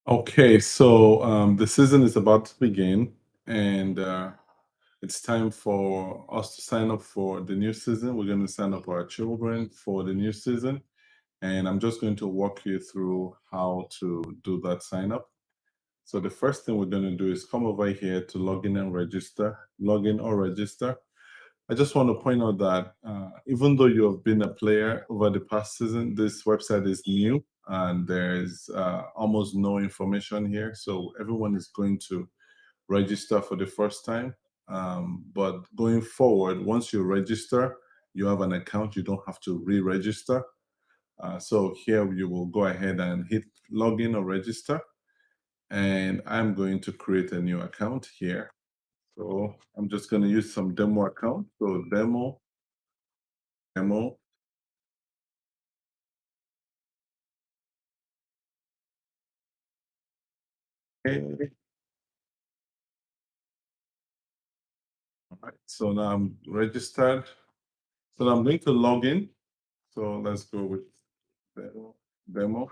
Okay, so the season is about to begin, and it's time for us to sign up for the new season. We're going to sign up our children for the new season, and I'm just going to walk you through how to do that sign up. So the first thing we're going to do is come over here to log in and register, log in or register. I just want to point out that even though you have been a player over the past season, this website is new and there's almost no information here. So everyone is going to register for the first time. But going forward, once you register, you have an account, you don't have to re register. So here you will go ahead and hit login or register. And I'm going to create a new account here. So I'm just going to use some demo account. So demo. Okay. All right. So now I'm registered. So now I'm going to log in. So let's go with demo.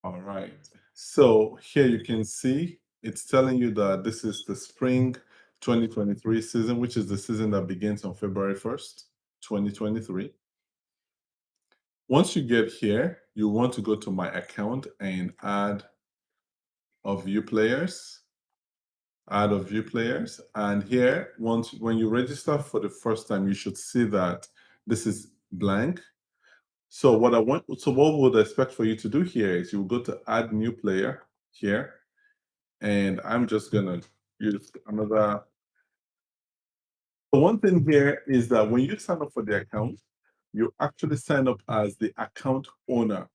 All right. So here you can see it's telling you that this is the spring 2023 season, which is the season that begins on February 1st, 2023. Once you get here, you want to go to my account and add a view players. Add a view players. And here, once when you register for the first time, you should see that this is blank. So what we would expect for you to do here is you will go to add new player here, and I'm just gonna use another. The one thing here is that when you sign up for the account, you actually sign up as the account owner.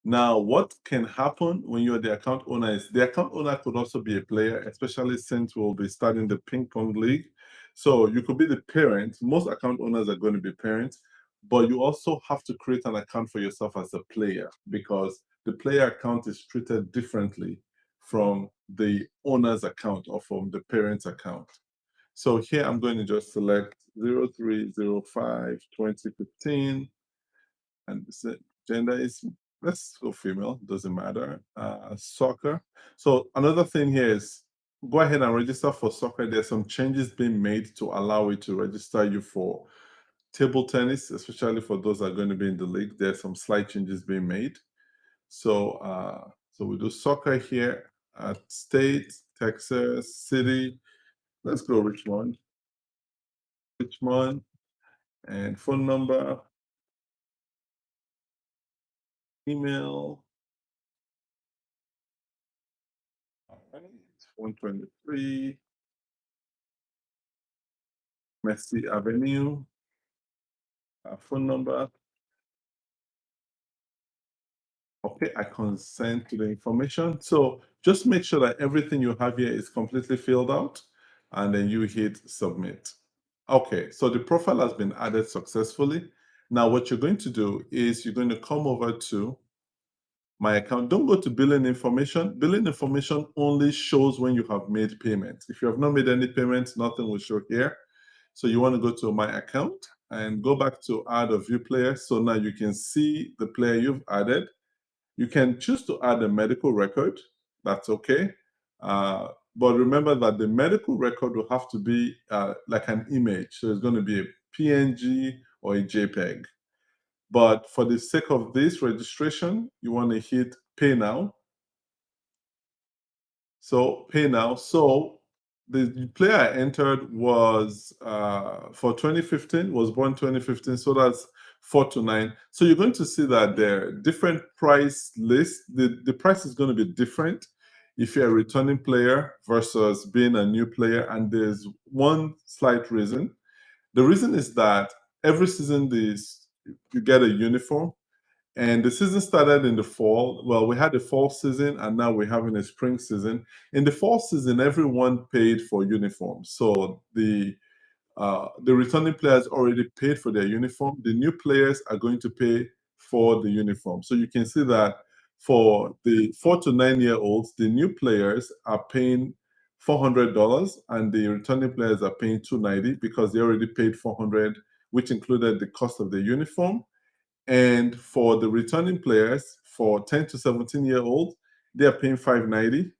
Now, what can happen when you're the account owner is the account owner could also be a player, especially since we'll be starting the ping pong league. So you could be the parent. Most account owners are going to be parents, but you also have to create an account for yourself as a player because the player account is treated differently from the owner's account or from the parent's account. So here I'm going to just select 0305 2015 and gender is, let's go female, doesn't matter. Soccer. So another thing here is go ahead and register for soccer. There's some changes being made to allow it to register you for table tennis, especially for those that are going to be in the league. There's some slight changes being made. So we do soccer here at state, Texas, city. Let's go Richmond, and phone number, email. All right, 123 Messi Avenue, phone number. Okay, I consent to the information. So just make sure that everything you have here is completely filled out and then you hit submit. Okay, so the profile has been added successfully. Now, what you're going to do is you're going to come over to my account. Don't go to billing information. Billing information only shows when you have made payment. If you have not made any payments, nothing will show here. So you want to go to my account and go back to add a view player. So now you can see the player you've added. You can choose to add a medical record. That's okay. But remember that the medical record will have to be like an image. So it's going to be a PNG or a JPEG. But for the sake of this registration, you want to hit pay now. So pay now. So the player I entered was for 2015, was born 2015. So that's 429. So you're going to see that there are different price lists. The price is going to be different if you're a returning player versus being a new player. And there's one slight reason. The reason is that every season you get a uniform. And the season started in the fall. Well, we had the fall season and now we're having a spring season. In the fall season, everyone paid for uniforms. So the returning players already paid for their uniform. The new players are going to pay for the uniform. So you can see that for the 4 to 9 year olds, the new players are paying $400 and the returning players are paying $290 because they already paid $400, which included the cost of the uniform. And for the returning players, for 10 to 17-year-old, they are paying $590,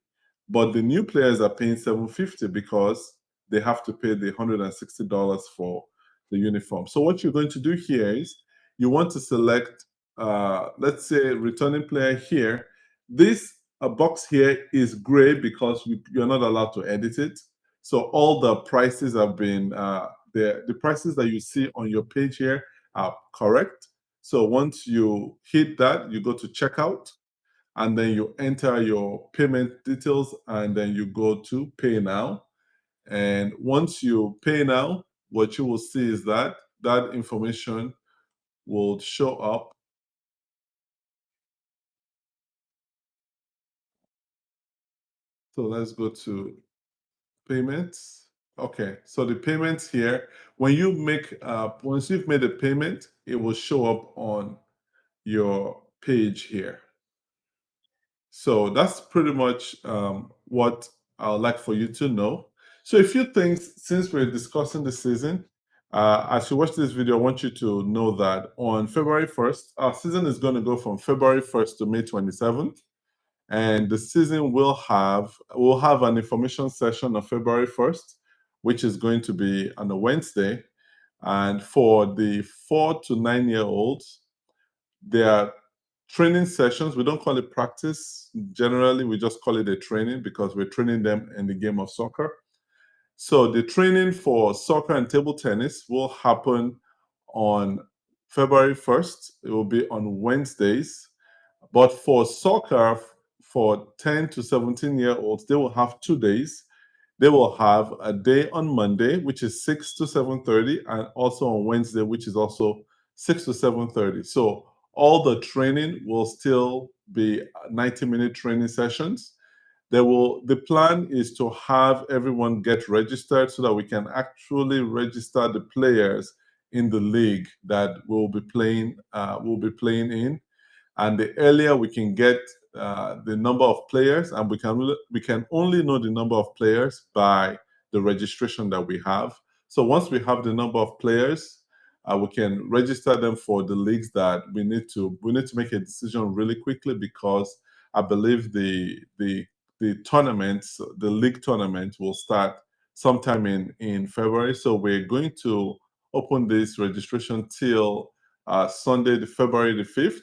but the new players are paying $750 because they have to pay the $160 for the uniform. So what you're going to do here is you want to select, let's say, returning player here. This box here is gray because you're not allowed to edit it. So all the prices have been, the prices that you see on your page here are correct. So once you hit that, you go to checkout, and then you enter your payment details, and then you go to pay now. And once you pay now, what you will see is that that information will show up. So let's go to payments. Okay, so the payments here, when you make, once you've made a payment, it will show up on your page here. So that's pretty much what I would like for you to know. So a few things since we're discussing the season. As you watch this video, I want you to know that on February 1st, our season is going to go from February 1st to May 27th. And the season will have an information session on February 1st, which is going to be on a Wednesday. And for the 4 to 9-year-olds, there are training sessions. We don't call it practice. Generally, we just call it a training because we're training them in the game of soccer. So the training for soccer and table tennis will happen on February 1st. It will be on Wednesdays. But for soccer, for 10 to 17-year-olds, they will have 2 days. They will have a day on Monday, which is 6 to 7:30, and also on Wednesday, which is also 6 to 7:30. So all the training will still be 90-minute training sessions. The plan is to have everyone get registered so that we can actually register the players in the league that we'll be playing in. And the earlier we can get the number of players, and we can only know the number of players by the registration that we have. So once we have the number of players, we can register them for the leagues that we need to make a decision really quickly, because I believe the tournaments, the league tournament, will start sometime in February. So we're going to open this registration till Sunday, February the 5th.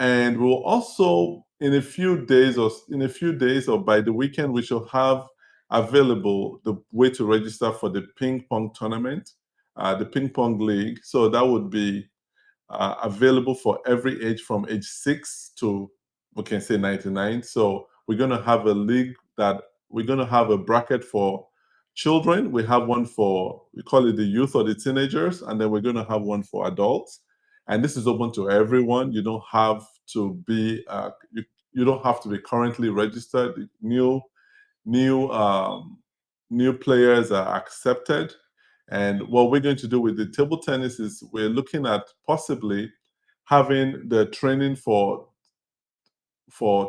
And we'll also, in a few days or by the weekend, we shall have available the way to register for the ping pong tournament, the ping pong league. So that would be available for every age from age 6 to, we can say, 99. So we're going to have a league that we're going to have a bracket for children. We have one for, we call it the youth or the teenagers, and then we're going to have one for adults. And this is open to everyone. You don't have to be you don't have to be currently registered. New new players are accepted. And what we're going to do with the table tennis is we're looking at possibly having the training for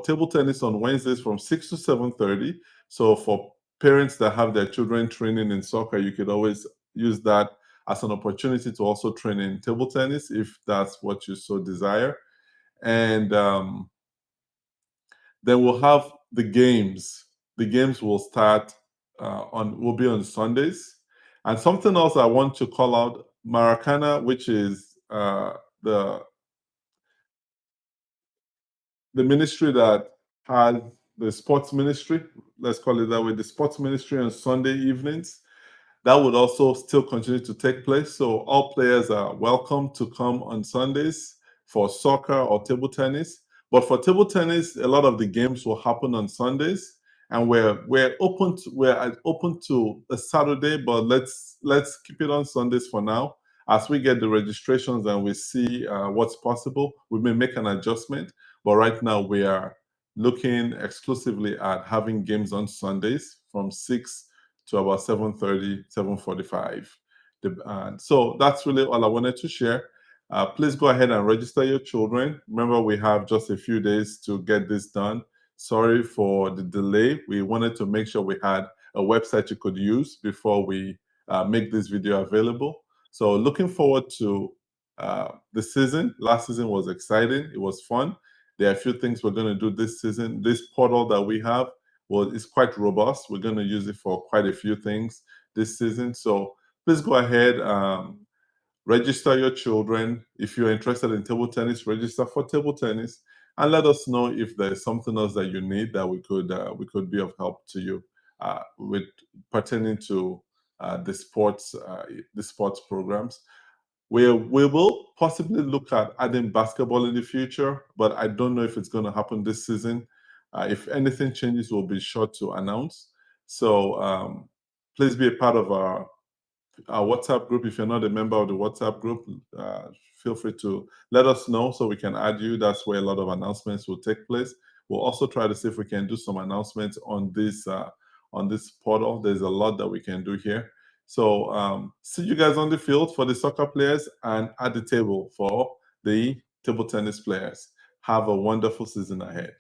table tennis on Wednesdays from 6 to 7:30. So for parents that have their children training in soccer, you could always use that as an opportunity to also train in table tennis if that's what you so desire. And then we'll have the games. The games will start will be on Sundays. And something else I want to call out, Maracana, which is the the ministry that has the sports ministry, let's call it that way, the sports ministry on Sunday evenings. That would also still continue to take place. So all players are welcome to come on Sundays for soccer or table tennis. But for table tennis, a lot of the games will happen on Sundays, and we're open to a Saturday, but let's keep it on Sundays for now. As we get the registrations and we see what's possible, we may make an adjustment. But right now, we are looking exclusively at having games on Sundays from 6 to about 7:30, 7:45. And so that's really all I wanted to share. Please go ahead and register your children. Remember, we have just a few days to get this done. Sorry for the delay. We wanted to make sure we had a website you could use before we make this video available. So looking forward to the season. Last season was exciting. It was fun. There are a few things we're going to do this season. This portal that we have, well, it's quite robust. We're going to use it for quite a few things this season. So please go ahead, register your children. If you're interested in table tennis, register for table tennis, and let us know if there's something else that you need that we could be of help to you with pertaining to the sports programs. We will possibly look at adding basketball in the future, but I don't know if it's going to happen this season. If anything changes, we'll be sure to announce. So please be a part of our WhatsApp group. If you're not a member of the WhatsApp group, feel free to let us know so we can add you. That's where a lot of announcements will take place. We'll also try to see if we can do some announcements on this portal. There's a lot that we can do here. So see you guys on the field for the soccer players and at the table for the table tennis players. Have a wonderful season ahead.